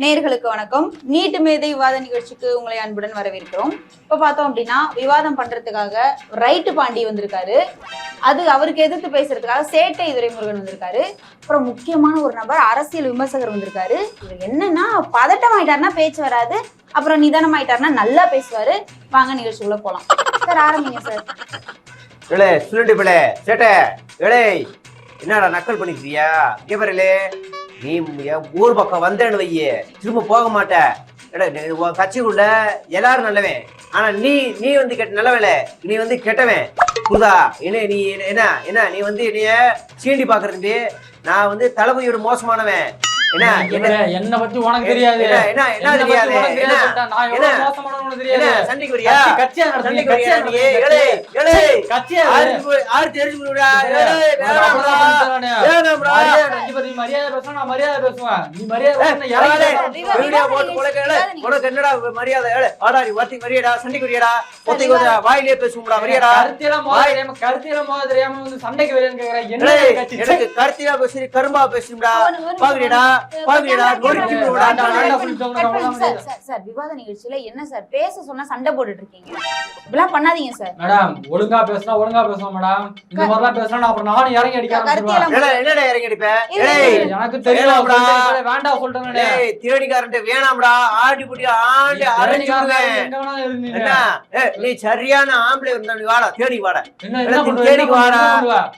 நேர்களுக்கு வணக்கம். நீட் மேதை விவாத நிகழ்ச்சிக்கு உங்களை அன்புடன் வரவேற்கிறோம். இப்ப பார்த்தோம் அப்படின்னா விவாதம் பண்றதுக்காக ரைட்டு பாண்டி வந்திருக்காரு. அது அவருக்கு எதிர்த்து பேசுறதுக்காக சேட்டை துரைமுருகன் வந்திருக்காரு. அப்புறம் முக்கியமான ஒரு நபர் அரசியல் விமர்சகர் வந்திருக்காரு. இவர் என்னன்னா பதட்டம் ஆயிட்டாருன்னா பேச்சு வராது, அப்புறம் நிதானம் ஆயிட்டாருன்னா நல்லா பேசுவாரு. வாங்க நிகழ்ச்சிக்குள்ள போலாம். சார் ஆரம்பிங்க சார். சேட்டை என்னடா நக்கல் பண்ணிக்கிறியா? கேப்பரலே நீ ஊர் பக்கம் வந்தேன்னு வையே திரும்ப போக மாட்ட. உன் கட்சிக்குள்ள எல்லாரும் நல்லவன், ஆனா நீ நீ வந்து நல்லவல, நீ வந்து கெட்டவன். புதா என்ன நீ என்ன என்ன நீ வந்து என்னைய சீண்டி பாக்குறது. நான் வந்து தளபதியோட மோசமானவன். என்ன பத்தி உனக்கு தெரியாது. சண்டைக்கு வரியா? வாயிலே பேசுவோம்டா. கருத்தியா பேசி கரும்பா பேசும்டா. பாக்குறியடா விவாத நிகழ்ச்சியில என்ன சார் பேச சொன்னா சண்டை போட்டுட்டு இருக்கீங்க? இப்படிலாம் பண்ணாதீங்க சார். மேடம் ஒழுங்கா பேசினா ஒழுங்கா பேசுவோம் மேடம். இந்த மாதிரிலாம் பேசினா அப்புறம் நானும் இறங்கி அடிக்கிறேன். இறங்கி அடிப்பேன். எனக்கு தெரியும் வேண்டாம் சொல்றேன். தேடிக்காரன்ட்டு வேணாம்டா. ஆடி புட்டி ஆண்டு அரைஞ்சுடுவேன். நீ சரியான ஆம்பளை இருந்தா வாடா, தேடி வாடா, தேடி வாடா.